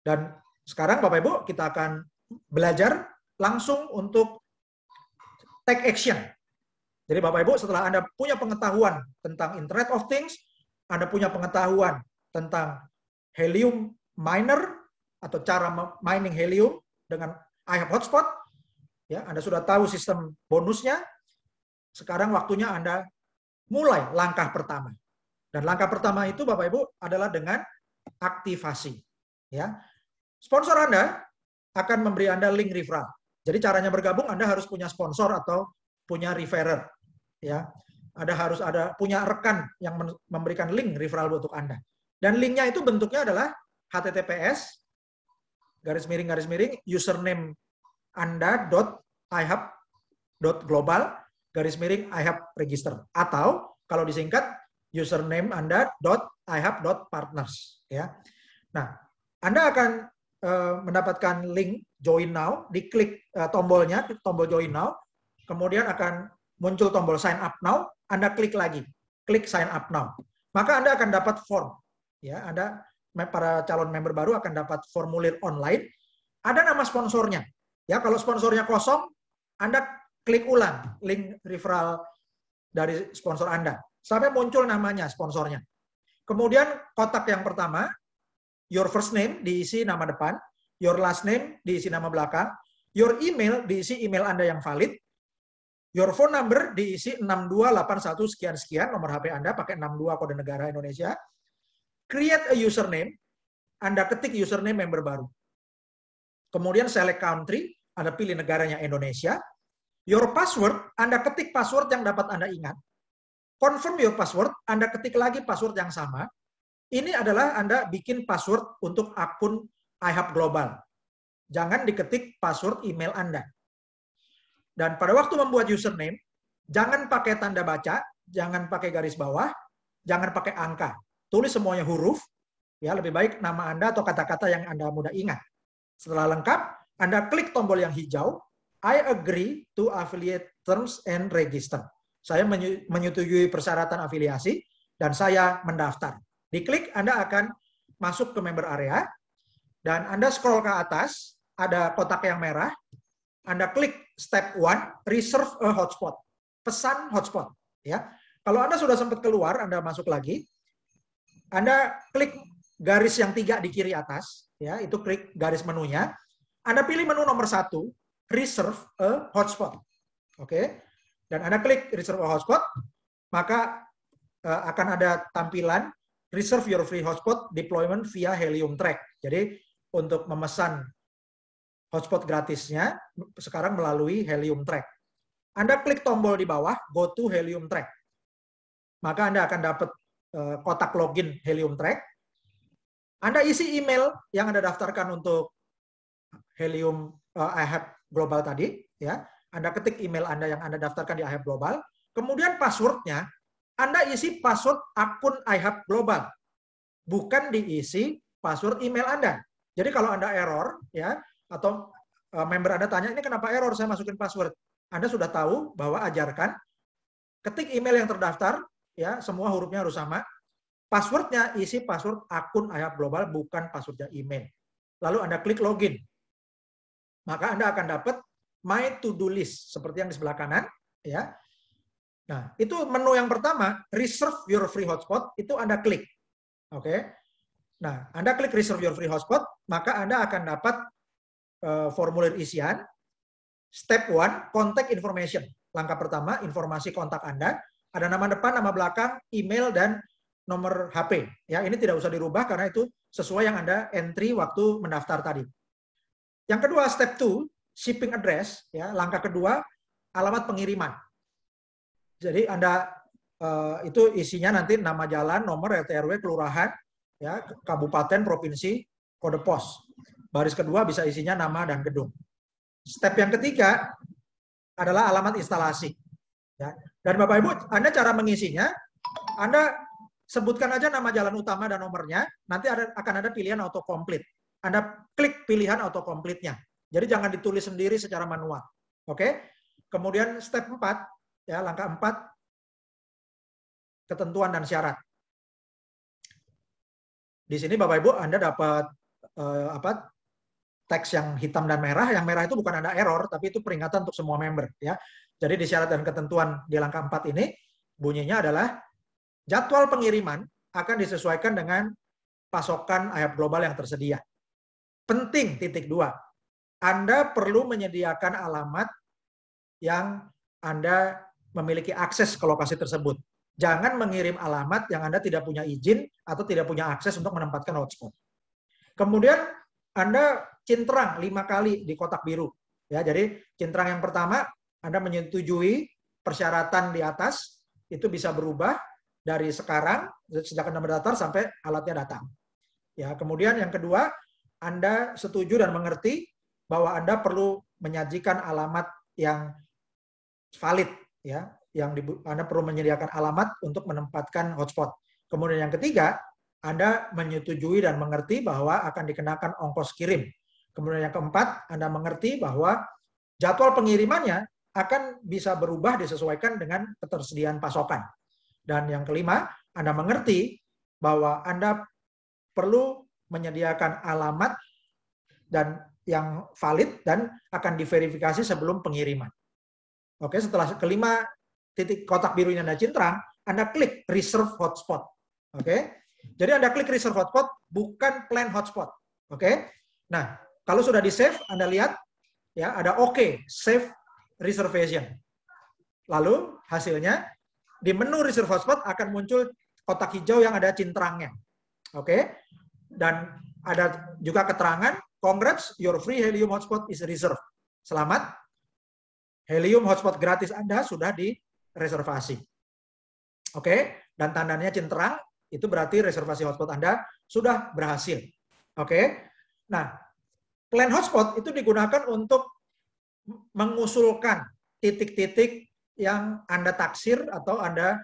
Dan sekarang Bapak Ibu kita akan belajar langsung untuk take action. Jadi Bapak Ibu setelah Anda punya pengetahuan tentang Internet of Things, Anda punya pengetahuan tentang helium miner atau cara mining helium dengan iHub Hotspot, ya, Anda sudah tahu sistem bonusnya. Sekarang waktunya Anda mulai langkah pertama. Dan langkah pertama itu Bapak Ibu adalah dengan aktivasi. Ya. Sponsor Anda akan memberi Anda link referral. Jadi caranya bergabung Anda harus punya sponsor atau punya referrer. Ya. Ada harus ada punya rekan yang memberikan link referral untuk Anda. Dan linknya itu bentuknya adalah https username anda.ihub.global /ihub register, atau kalau disingkat username anda.ihub.partners, ya. Nah, Anda akan mendapatkan link join now, diklik tombolnya, tombol join now, kemudian akan muncul tombol sign up now, Anda klik lagi, klik sign up now. Maka Anda akan dapat form, ya. Anda para calon member baru akan dapat formulir online, ada nama sponsornya. Ya, kalau sponsornya kosong, Anda klik ulang link referral dari sponsor Anda sampai muncul namanya sponsornya. Kemudian kotak yang pertama, your first name diisi nama depan, your last name diisi nama belakang, your email diisi email Anda yang valid, your phone number diisi 6281 sekian-sekian, nomor HP Anda pakai 62 kode negara Indonesia. Create a username, Anda ketik username member baru. Kemudian select country, Anda pilih negaranya Indonesia. Your password, Anda ketik password yang dapat Anda ingat. Confirm your password, Anda ketik lagi password yang sama. Ini adalah Anda bikin password untuk akun iHub Global. Jangan diketik password email Anda. Dan pada waktu membuat username, jangan pakai tanda baca, jangan pakai garis bawah, jangan pakai angka. Tulis semuanya huruf, ya, lebih baik nama Anda atau kata-kata yang Anda mudah ingat. Setelah lengkap, Anda klik tombol yang hijau, I agree to affiliate terms and register. Saya menyetujui persyaratan afiliasi dan saya mendaftar. Diklik, Anda akan masuk ke member area dan Anda scroll ke atas, ada kotak yang merah. Anda klik step 1, reserve a hotspot. Pesan hotspot, ya. Kalau Anda sudah sempat keluar, Anda masuk lagi. Anda klik garis yang 3 di kiri atas, ya, itu klik garis menunya. Anda pilih menu nomor 1, reserve a hotspot. Oke. Dan Anda klik reserve a hotspot, maka akan ada tampilan reserve your free hotspot deployment via Helium Track. Jadi untuk memesan hotspot gratisnya sekarang melalui Helium Track. Anda klik tombol di bawah, go to Helium Track. Maka Anda akan dapat kotak login Helium Track. Anda isi email yang Anda daftarkan untuk Helium iHub Global tadi, ya. Anda ketik email Anda yang Anda daftarkan di iHub Global. Kemudian passwordnya, Anda isi password akun iHub Global, bukan diisi password email Anda. Jadi kalau Anda error, ya, atau member Anda tanya, ini kenapa error saya masukin password? Anda sudah tahu bahwa ajarkan, ketik email yang terdaftar, ya, semua hurufnya harus sama. Passwordnya isi password akun iHub Global, bukan passwordnya email. Lalu Anda klik login. Maka Anda akan dapat My To-Do List, seperti yang di sebelah kanan. Ya. Nah, itu menu yang pertama, Reserve Your Free Hotspot, itu Anda klik. Oke. Nah, Anda klik Reserve Your Free Hotspot, maka Anda akan dapat formulir isian. Step 1, Contact Information. Langkah pertama, informasi kontak Anda. Ada nama depan, nama belakang, email, dan nomor HP. Ya, ini tidak usah dirubah karena itu sesuai yang Anda entry waktu mendaftar tadi. Yang kedua, step 2, shipping address. Ya, langkah kedua, alamat pengiriman. Jadi Anda itu isinya nanti nama jalan, nomor RT RW, kelurahan, ya, kabupaten, provinsi, kode pos. Baris kedua bisa isinya nama dan gedung. Step yang ketiga adalah alamat instalasi. Ya. Dan Bapak Ibu, Anda cara mengisinya, Anda sebutkan aja nama jalan utama dan nomornya, nanti akan ada pilihan autocomplete. Anda klik pilihan autocomplete-nya. Jadi jangan ditulis sendiri secara manual. Oke? Kemudian step 4, ya, langkah 4, ketentuan dan syarat. Di sini Bapak Ibu Anda dapat teks yang hitam dan merah. Yang merah itu bukan ada error, tapi itu peringatan untuk semua member. Ya. Jadi di syarat dan ketentuan di langkah 4 ini, bunyinya adalah jadwal pengiriman akan disesuaikan dengan pasokan IHAB global yang tersedia. Penting, titik 2. Anda perlu menyediakan alamat yang Anda memiliki akses ke lokasi tersebut. Jangan mengirim alamat yang Anda tidak punya izin atau tidak punya akses untuk menempatkan hotspot. Kemudian Anda cintrang 5 kali di kotak biru. Ya, jadi cintrang yang pertama, Anda menyetujui persyaratan di atas, itu bisa berubah dari sekarang, sejak Anda mendaftar sampai alatnya datang. Ya, kemudian yang kedua, Anda setuju dan mengerti bahwa Anda perlu menyajikan alamat yang valid, ya, Anda perlu menyediakan alamat untuk menempatkan hotspot. Kemudian yang ketiga, Anda menyetujui dan mengerti bahwa akan dikenakan ongkos kirim. Kemudian yang keempat, Anda mengerti bahwa jadwal pengirimannya akan bisa berubah disesuaikan dengan ketersediaan pasokan. Dan yang kelima, Anda mengerti bahwa Anda perlu menyediakan alamat dan yang valid dan akan diverifikasi sebelum pengiriman. Oke, setelah kelima titik kotak biru ini Anda cintrang, Anda klik reserve hotspot. Oke. Jadi Anda klik reserve hotspot, bukan plan hotspot. Oke. Nah, kalau sudah di-save, Anda lihat ya ada OK, save reservation. Lalu hasilnya di menu reserve hotspot akan muncul kotak hijau yang ada cintrangnya. Oke. Dan ada juga keterangan, congrats, your free Helium hotspot is reserved. Selamat, Helium hotspot gratis Anda sudah direservasi. Oke, dan tandanya cinterang, itu berarti reservasi hotspot Anda sudah berhasil. Oke, nah, plan hotspot itu digunakan untuk mengusulkan titik-titik yang Anda taksir atau Anda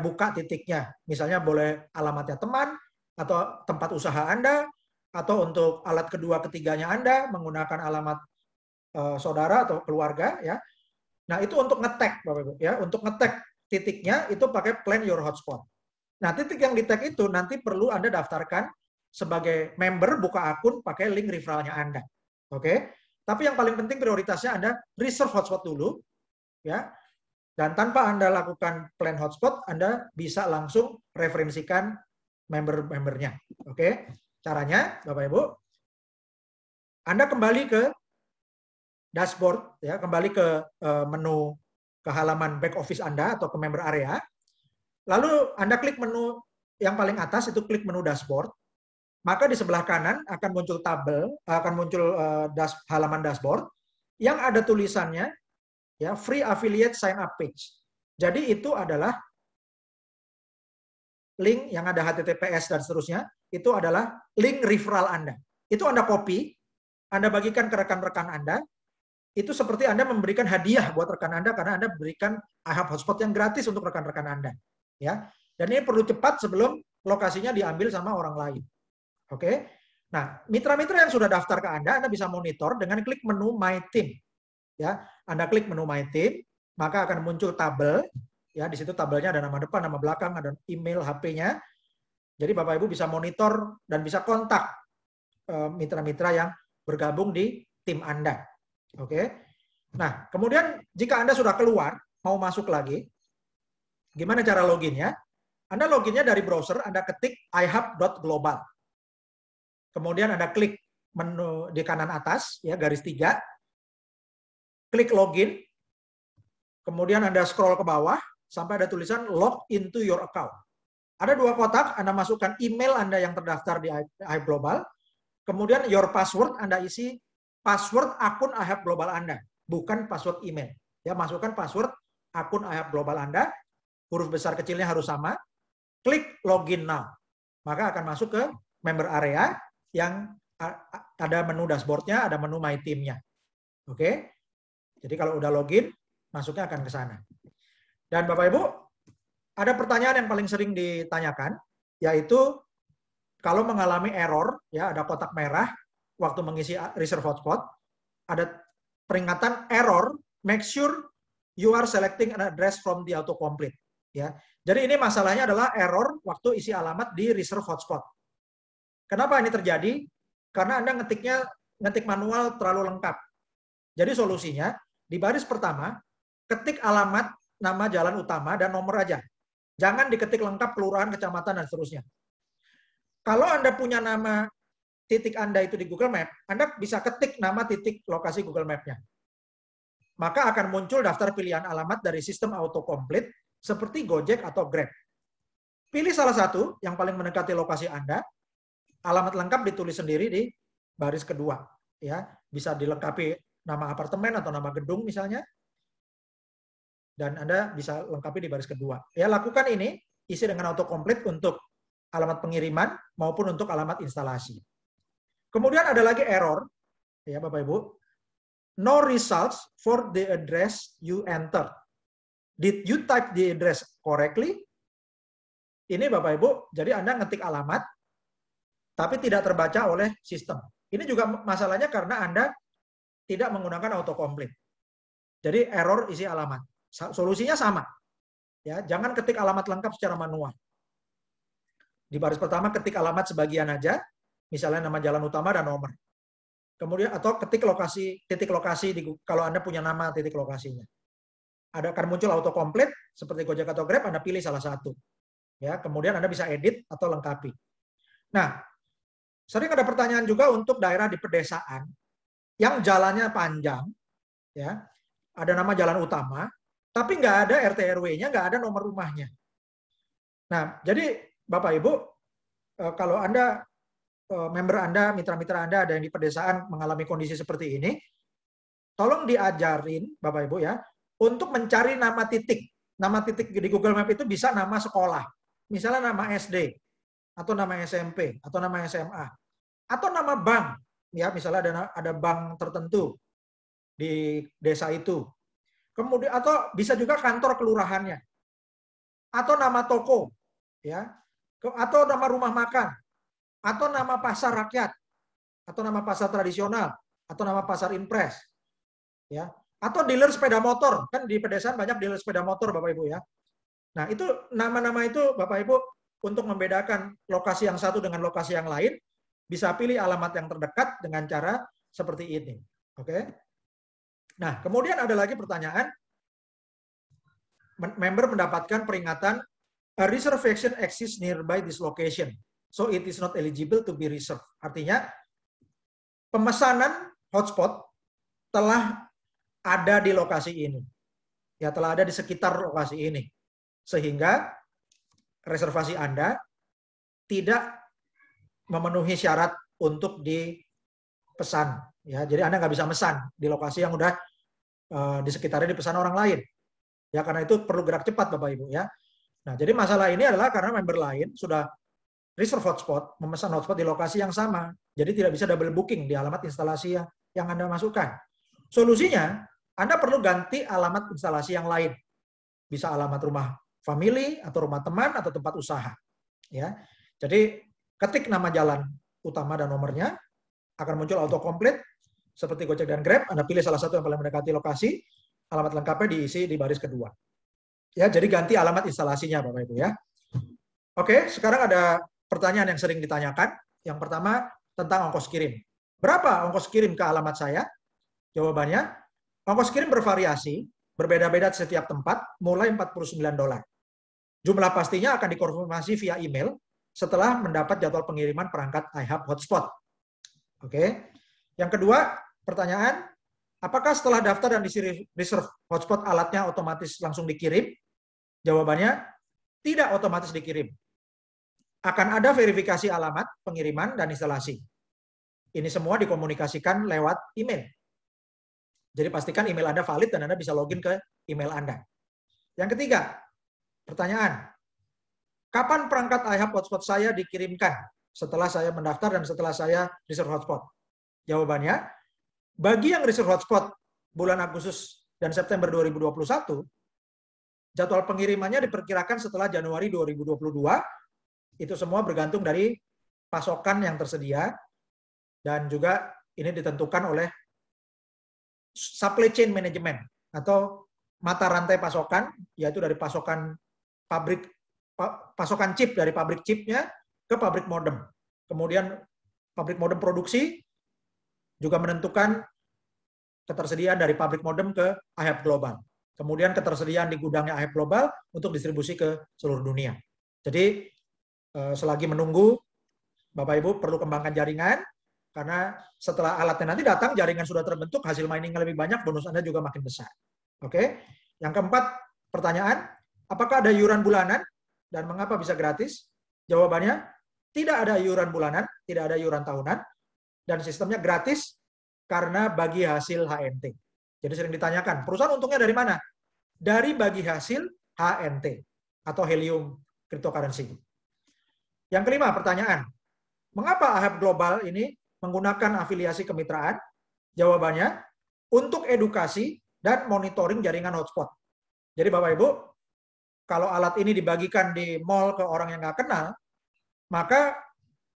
buka titiknya. Misalnya boleh alamatnya teman, atau tempat usaha Anda, atau untuk alat kedua ketiganya Anda menggunakan alamat saudara atau keluarga, ya. Nah, itu untuk nge-tag, Bapak Ibu, ya. Untuk nge-tag titiknya itu pakai plan your hotspot. Nah, titik yang di-tag itu nanti perlu Anda daftarkan sebagai member, buka akun pakai link referralnya Anda. Oke? Tapi yang paling penting prioritasnya Anda reserve hotspot dulu, ya. Dan tanpa Anda lakukan plan hotspot, Anda bisa langsung referensikan member-membernya. Oke? Caranya, Bapak Ibu, Anda kembali ke dashboard, ya, kembali ke menu ke halaman back office Anda atau ke member area. Lalu Anda klik menu yang paling atas, itu klik menu dashboard. Maka di sebelah kanan akan muncul tabel, akan muncul halaman dashboard yang ada tulisannya, ya, free affiliate sign up page. Jadi itu adalah link yang ada HTTPS dan seterusnya, itu adalah link referral Anda. Itu Anda copy, Anda bagikan ke rekan-rekan Anda. Itu seperti Anda memberikan hadiah buat rekan Anda karena Anda berikan IHAB hotspot yang gratis untuk rekan-rekan Anda, ya. Dan ini perlu cepat sebelum lokasinya diambil sama orang lain. Oke. Nah, mitra-mitra yang sudah daftar ke Anda bisa monitor dengan klik menu My Team. Ya, Anda klik menu My Team, maka akan muncul tabel, ya, di situ tabelnya ada nama depan, nama belakang, ada email, HP-nya. Jadi Bapak Ibu bisa monitor dan bisa kontak mitra-mitra yang bergabung di tim Anda. Oke. Nah, kemudian jika Anda sudah keluar, mau masuk lagi, gimana cara loginnya? Anda loginnya dari browser, Anda ketik ihub.global. Kemudian Anda klik menu di kanan atas, ya, garis 3, klik login, kemudian Anda scroll ke bawah, sampai ada tulisan log into your account. Ada 2 kotak, Anda masukkan email Anda yang terdaftar di IHAB Global, kemudian your password, Anda isi password akun IHAB Global Anda, bukan password email. Ya, masukkan password akun IHAB Global Anda, huruf besar kecilnya harus sama, klik login now. Maka akan masuk ke member area yang ada menu dashboard-nya, ada menu my team-nya. Oke? Jadi kalau udah login, masuknya akan ke sana. Dan Bapak Ibu, ada pertanyaan yang paling sering ditanyakan, yaitu kalau mengalami error, ya, ada kotak merah waktu mengisi reserve hotspot, ada peringatan error, make sure you are selecting an address from the autocomplete. Ya. Jadi ini masalahnya adalah error waktu isi alamat di reserve hotspot. Kenapa ini terjadi? Karena Anda ngetik manual terlalu lengkap. Jadi solusinya, di baris pertama, ketik alamat, nama jalan utama, dan nomor aja. Jangan diketik lengkap kelurahan, kecamatan, dan seterusnya. Kalau Anda punya nama titik Anda itu di Google Map, Anda bisa ketik nama titik lokasi Google Map-nya. Maka akan muncul daftar pilihan alamat dari sistem autocomplete seperti Gojek atau Grab. Pilih salah satu yang paling mendekati lokasi Anda, alamat lengkap ditulis sendiri di baris kedua. Ya, bisa dilengkapi nama apartemen atau nama gedung misalnya, dan Anda bisa lengkapi di baris kedua. Ya, lakukan ini, isi dengan autocomplete untuk alamat pengiriman maupun untuk alamat instalasi. Kemudian ada lagi error, ya Bapak Ibu, no results for the address you enter. Did you type the address correctly? Ini Bapak Ibu, jadi Anda ngetik alamat, tapi tidak terbaca oleh sistem. Ini juga masalahnya karena Anda tidak menggunakan autocomplete. Jadi error isi alamat. Solusinya sama. Ya, jangan ketik alamat lengkap secara manual. Di baris pertama ketik alamat sebagian aja, misalnya nama jalan utama dan nomor. Kemudian atau ketik lokasi, titik lokasi kalau Anda punya nama titik lokasinya. Ada akan muncul autocomplete seperti Gojek atau Grab, Anda pilih salah satu. Ya, kemudian Anda bisa edit atau lengkapi. Nah, sering ada pertanyaan juga untuk daerah di pedesaan yang jalannya panjang, ya, ada nama jalan utama, tapi nggak ada RT RW-nya, nggak ada nomor rumahnya. Nah, jadi Bapak Ibu, kalau Anda, member Anda, mitra-mitra Anda ada yang di pedesaan mengalami kondisi seperti ini, tolong diajarin Bapak Ibu ya, untuk mencari nama titik. Nama titik di Google Map itu bisa nama sekolah, misalnya nama SD, atau nama SMP, atau nama SMA, atau nama bank, ya misalnya ada bank tertentu di desa itu. Kemudian atau bisa juga kantor kelurahannya, atau nama toko, ya, atau nama rumah makan, atau nama pasar rakyat, atau nama pasar tradisional, atau nama pasar impres, ya, atau dealer sepeda motor, kan di pedesaan banyak dealer sepeda motor Bapak Ibu ya. Nah itu nama-nama itu Bapak Ibu untuk membedakan lokasi yang satu dengan lokasi yang lain bisa pilih alamat yang terdekat dengan cara seperti ini, oke? Nah, kemudian ada lagi pertanyaan, member mendapatkan peringatan, a reservation exists nearby this location, so it is not eligible to be reserved. Artinya, pemesanan hotspot telah ada di lokasi ini. Ya, telah ada di sekitar lokasi ini. Sehingga reservasi Anda tidak memenuhi syarat untuk dipesan. Ya, jadi Anda nggak bisa mesan di lokasi yang udah di sekitarnya dipesan orang lain. Ya, karena itu perlu gerak cepat Bapak Ibu ya. Nah, jadi masalah ini adalah karena member lain sudah reserve hotspot, memesan hotspot di lokasi yang sama. Jadi tidak bisa double booking di alamat instalasi yang Anda masukkan. Solusinya, Anda perlu ganti alamat instalasi yang lain. Bisa alamat rumah family atau rumah teman atau tempat usaha. Ya. Jadi ketik nama jalan utama dan nomornya, akan muncul autocomplete seperti Gojek dan Grab. Anda pilih salah satu yang paling mendekati lokasi, alamat lengkapnya diisi di baris kedua. Ya, jadi ganti alamat instalasinya Bapak Ibu ya. Oke, sekarang ada pertanyaan yang sering ditanyakan. Yang pertama tentang ongkos kirim. Berapa ongkos kirim ke alamat saya? Jawabannya, ongkos kirim bervariasi, berbeda-beda setiap tempat, mulai $49. Jumlah pastinya akan dikonfirmasi via email setelah mendapat jadwal pengiriman perangkat iHub Hotspot. Oke. Yang kedua, pertanyaan, apakah setelah daftar dan diisi reserve hotspot alatnya otomatis langsung dikirim? Jawabannya, tidak otomatis dikirim. Akan ada verifikasi alamat, pengiriman, dan instalasi. Ini semua dikomunikasikan lewat email. Jadi pastikan email Anda valid dan Anda bisa login ke email Anda. Yang ketiga, pertanyaan, kapan perangkat iHub Hotspot saya dikirimkan setelah saya mendaftar dan setelah saya reserve hotspot? Jawabannya, bagi yang reserve hotspot bulan Agustus dan September 2021, jadwal pengirimannya diperkirakan setelah Januari 2022. Itu semua bergantung dari pasokan yang tersedia dan juga ini ditentukan oleh supply chain management atau mata rantai pasokan, yaitu dari pasokan chip dari pabrik chipnya ke pabrik modem. Kemudian pabrik modem produksi juga menentukan ketersediaan dari pabrik modem ke IHAB Global. Kemudian ketersediaan di gudangnya IHAB Global untuk distribusi ke seluruh dunia. Jadi selagi menunggu, Bapak Ibu perlu kembangkan jaringan, karena setelah alatnya nanti datang, jaringan sudah terbentuk, hasil miningnya lebih banyak, bonus Anda juga makin besar. Oke. Yang keempat, pertanyaan, apakah ada iuran bulanan dan mengapa bisa gratis? Jawabannya, tidak ada iuran bulanan, tidak ada iuran tahunan, dan sistemnya gratis karena bagi hasil HNT. Jadi sering ditanyakan, perusahaan untungnya dari mana? Dari bagi hasil HNT atau helium cryptocurrency. Yang kelima, pertanyaan, mengapa IHAB Global ini menggunakan afiliasi kemitraan? Jawabannya, untuk edukasi dan monitoring jaringan hotspot. Jadi Bapak Ibu, kalau alat ini dibagikan di mall ke orang yang nggak kenal, maka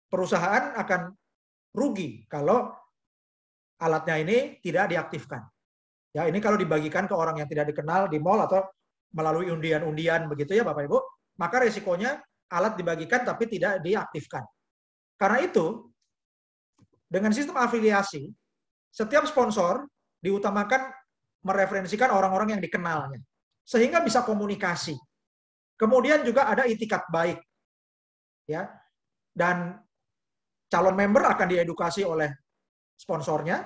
perusahaan akan rugi kalau alatnya ini tidak diaktifkan. Ya, ini kalau dibagikan ke orang yang tidak dikenal di mall atau melalui undian-undian begitu ya Bapak Ibu, maka resikonya alat dibagikan tapi tidak diaktifkan. Karena itu, dengan sistem afiliasi, setiap sponsor diutamakan mereferensikan orang-orang yang dikenalnya, sehingga bisa komunikasi. Kemudian juga ada itikat baik, ya, dan calon member akan diedukasi oleh sponsornya,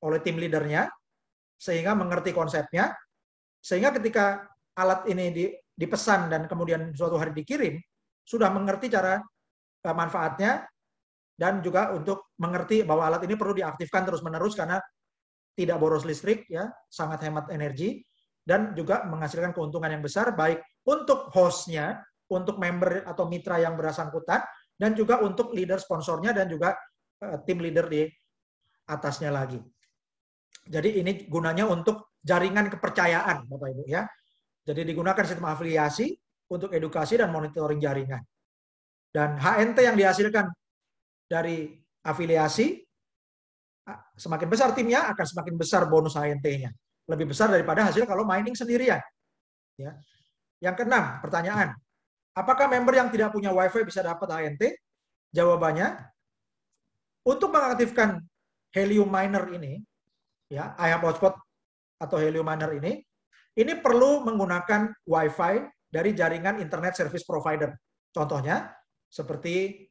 oleh tim leadernya, sehingga mengerti konsepnya, sehingga ketika alat ini dipesan dan kemudian suatu hari dikirim, sudah mengerti cara manfaatnya, dan juga untuk mengerti bahwa alat ini perlu diaktifkan terus-menerus karena tidak boros listrik, ya, sangat hemat energi, dan juga menghasilkan keuntungan yang besar, baik untuk hostnya, untuk member atau mitra yang bersangkutan, dan juga untuk leader sponsornya, dan juga tim leader di atasnya lagi. Jadi ini gunanya untuk jaringan kepercayaan, Bapak Ibu, ya. Jadi digunakan sistem afiliasi untuk edukasi dan monitoring jaringan. Dan HNT yang dihasilkan dari afiliasi, semakin besar timnya akan semakin besar bonus HNT-nya. Lebih besar daripada hasil kalau mining sendirian. Ya. Yang keenam, pertanyaan, apakah member yang tidak punya WiFi bisa dapat HNT? Jawabannya, untuk mengaktifkan Helium Miner ini, ya, IHAB Hotspot atau Helium Miner ini perlu menggunakan WiFi dari jaringan Internet Service Provider. Contohnya, seperti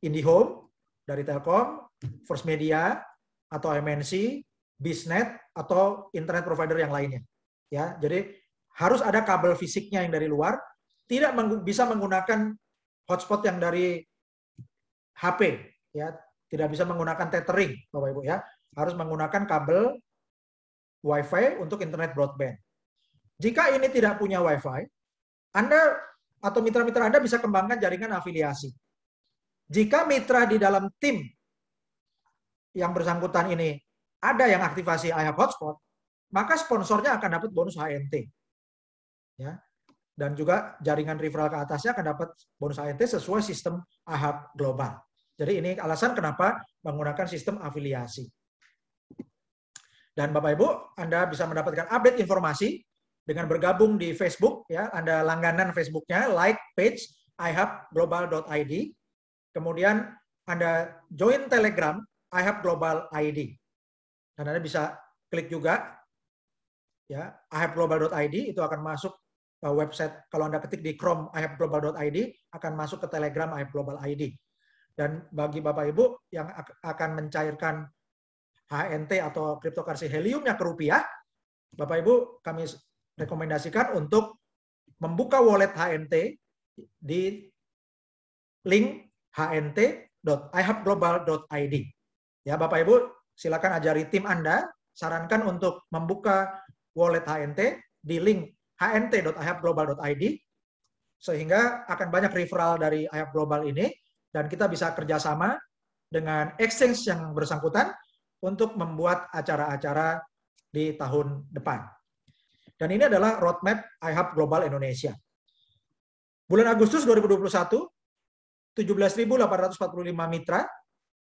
IndiHome dari Telkom, First Media, atau MNC, Biznet, atau Internet Provider yang lainnya. Ya, jadi harus ada kabel fisiknya yang dari luar, tidak bisa menggunakan hotspot yang dari HP, ya, tidak bisa menggunakan tethering, Bapak Ibu, ya, harus menggunakan kabel WiFi untuk internet broadband. Jika ini tidak punya WiFi, Anda atau mitra-mitra Anda bisa kembangkan jaringan afiliasi. Jika mitra di dalam tim yang bersangkutan ini ada yang aktivasi IHAB Hotspot, maka sponsornya akan dapat bonus HNT. Ya. Dan juga jaringan referral ke atasnya akan dapat bonus HNT sesuai sistem IHAB Global. Jadi ini alasan kenapa menggunakan sistem afiliasi. Dan Bapak Ibu, Anda bisa mendapatkan update informasi dengan bergabung di Facebook, ya, Anda langganan Facebooknya, like page ihabglobal.id, kemudian Anda join Telegram IHAB Global ID, dan Anda bisa klik juga, ya, ihabglobal.id, itu akan masuk ke website. Kalau Anda ketik di Chrome ihabglobal.id, akan masuk ke Telegram IHAB Global ID. Dan bagi Bapak Ibu yang akan mencairkan HNT atau cryptocurrency heliumnya ke rupiah, Bapak Ibu kami rekomendasikan untuk membuka wallet HNT di link hnt.ihabglobal.id. Ya, Bapak Ibu, silakan ajari tim Anda, sarankan untuk membuka wallet HNT di link hnt.ihabglobal.id, sehingga akan banyak referral dari IHAB Global ini, dan kita bisa kerjasama dengan exchange yang bersangkutan untuk membuat acara-acara di tahun depan. Dan ini adalah roadmap IHAB Global Indonesia. Bulan Agustus 2021, 17.845 mitra.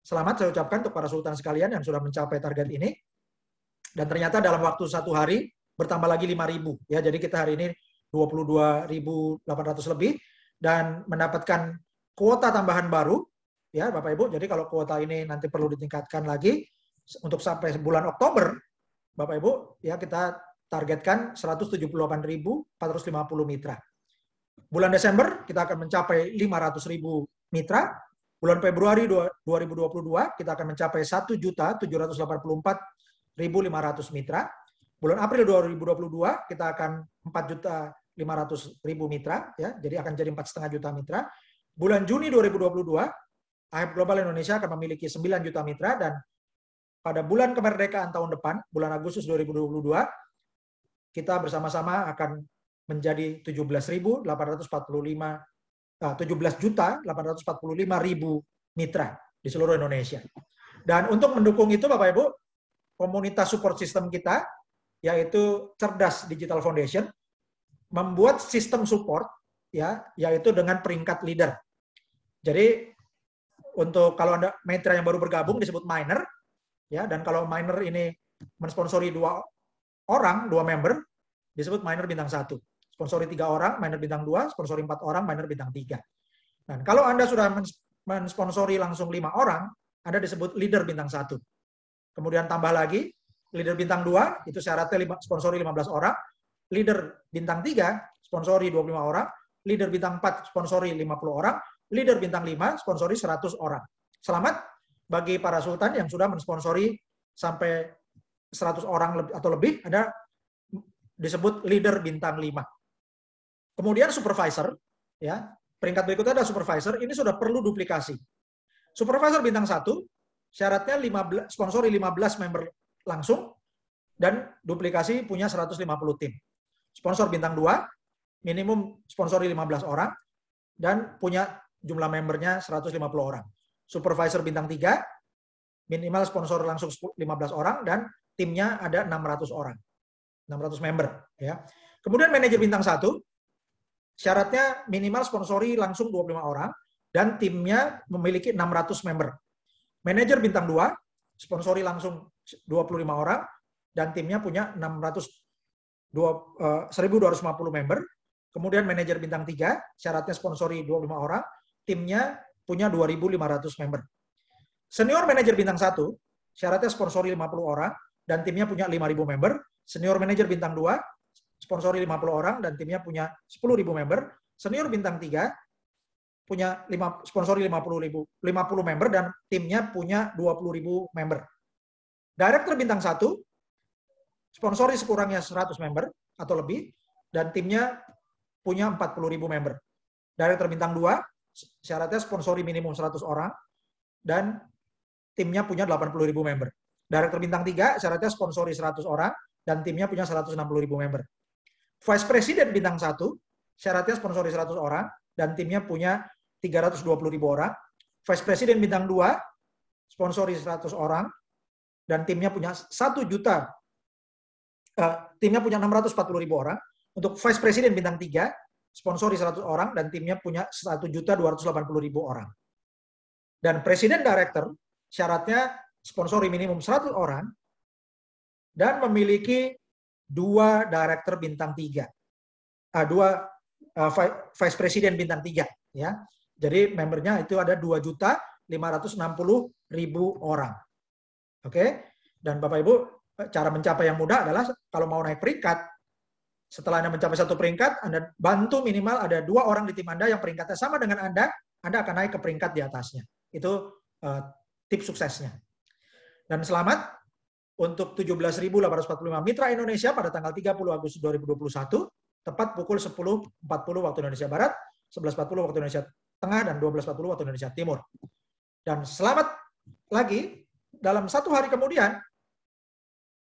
Selamat saya ucapkan untuk para sultan sekalian yang sudah mencapai target ini. Dan ternyata dalam waktu 1 hari bertambah lagi 5.000. Ya, jadi kita hari ini 22.800 lebih, dan mendapatkan kuota tambahan baru, ya Bapak Ibu. Jadi kalau kuota ini nanti perlu ditingkatkan lagi untuk sampai bulan Oktober, Bapak Ibu, ya kita targetkan 178.450 mitra. Bulan Desember kita akan mencapai 500.000 mitra. Bulan Februari 2022 kita akan mencapai 1.784.500 mitra. Bulan April 2022 kita akan 4.500.000 mitra, ya, jadi akan jadi 4,5 juta mitra. Bulan Juni 2022 IHF Global Indonesia akan memiliki 9 juta mitra, dan pada bulan kemerdekaan tahun depan, bulan Agustus 2022, kita bersama-sama akan menjadi 17.845.000 mitra di seluruh Indonesia. Dan untuk mendukung itu, Bapak Ibu, komunitas support system kita, yaitu Cerdas Digital Foundation, membuat sistem support, ya, yaitu dengan peringkat leader. Jadi untuk kalau ada mitra yang baru bergabung disebut minor, ya, dan kalau minor ini mensponsori 2 member, disebut minor bintang 1. Sponsori 3 orang, minor bintang 2, sponsori 4 orang, minor bintang 3. Dan kalau Anda sudah mensponsori langsung 5 orang, Anda disebut leader bintang 1. Kemudian tambah lagi, leader bintang 2, itu syaratnya sponsori 15 orang, leader bintang 3, sponsori 25 orang, leader bintang 4, sponsori 50 orang, leader bintang 5, sponsori 100 orang. Selamat bagi para sultan yang sudah mensponsori sampai 100 orang atau lebih, ada disebut leader bintang 5. Kemudian supervisor, ya, peringkat berikutnya ada supervisor, ini sudah perlu duplikasi. Supervisor bintang 1, syaratnya sponsori 15 member langsung, dan duplikasi punya 150 tim. Sponsor bintang 2, minimum sponsori 15 orang, dan punya jumlah membernya 150 orang. Supervisor bintang 3, minimal sponsor langsung 15 orang, dan timnya ada 600 orang. 600 member. Ya. Kemudian manajer bintang 1, syaratnya minimal sponsori langsung 25 orang, dan timnya memiliki 600 member. Manajer bintang 2, sponsori langsung 25 orang, dan timnya punya 1.250 member. Kemudian manajer bintang 3, syaratnya sponsori 25 orang, timnya punya 2.500 member. Senior manajer bintang 1, syaratnya sponsori 50 orang, dan timnya punya 5.000 member. Senior manajer bintang 2, sponsori 50 orang, dan timnya punya 10.000 member. Senior bintang 3, punya sponsori 50 member, dan timnya punya 20.000 member. Director bintang 1, sponsori sekurangnya 100 member atau lebih, dan timnya punya 40.000 member. Director bintang 2, syaratnya sponsori minimum 100 orang, dan timnya punya 80.000 member. Director bintang 3, syaratnya sponsori 100 orang, dan timnya punya 160.000 member. Vice President bintang 1, syaratnya sponsori 100 orang, dan timnya punya 320.000 orang. Vice President bintang 2, sponsori 100 orang, dan timnya punya 1 juta, timnya punya 640.000 orang. Untuk Vice President bintang 3, sponsori 100 orang, dan timnya punya 1.280.000 orang. Dan Presiden Director, syaratnya sponsori minimum 100 orang, dan memiliki 2 Director bintang 3. 2 Vice President bintang 3. Ya. Jadi membernya itu ada 2.560.000 orang. Oke, dan Bapak Ibu, cara mencapai yang mudah adalah kalau mau naik peringkat, setelah Anda mencapai 1 peringkat, Anda bantu minimal ada 2 orang di tim Anda yang peringkatnya sama dengan Anda akan naik ke peringkat di atasnya. Itu tips suksesnya. Dan selamat untuk 17.845 mitra Indonesia pada tanggal 30 Agustus 2021, tepat pukul 10.40 waktu Indonesia Barat, 11.40 waktu Indonesia Tengah, dan 12.40 waktu Indonesia Timur. Dan selamat lagi, dalam 1 hari kemudian,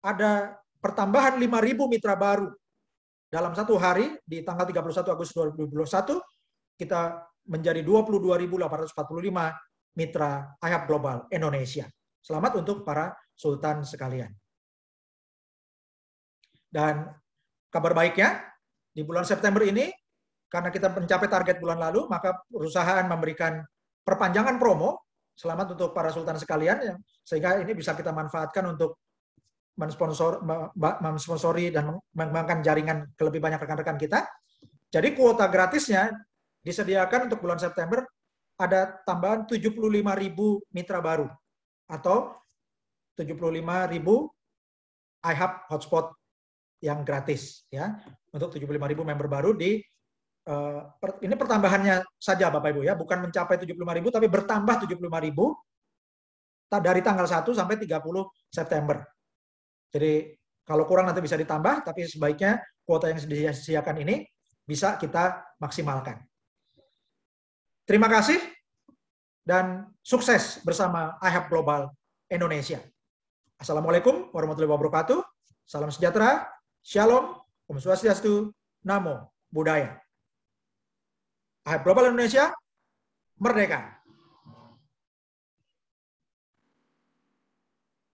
ada pertambahan 5.000 mitra baru. Dalam 1 hari, di tanggal 31 Agustus 2021, kita menjadi 22.845 mitra IHF Global Indonesia. Selamat untuk para sultan sekalian. Dan kabar baiknya, di bulan September ini, karena kita mencapai target bulan lalu, maka perusahaan memberikan perpanjangan promo. Selamat untuk para sultan sekalian, sehingga ini bisa kita manfaatkan untuk mensponsori dan mengembangkan jaringan ke lebih banyak rekan-rekan kita. Jadi kuota gratisnya disediakan untuk bulan September ada tambahan 75.000 mitra baru atau 75.000 iHub hotspot yang gratis ya untuk 75.000 member baru di ini pertambahannya saja Bapak Ibu ya, bukan mencapai 75.000 tapi bertambah 75.000 dari tanggal 1 sampai 30 September. Jadi kalau kurang nanti bisa ditambah, tapi sebaiknya kuota yang disediakan ini bisa kita maksimalkan. Terima kasih dan sukses bersama iHub Global Indonesia. Assalamualaikum warahmatullahi wabarakatuh. Salam sejahtera, shalom, Om Swastiastu, Namo Buddhaya. iHub Global Indonesia, merdeka!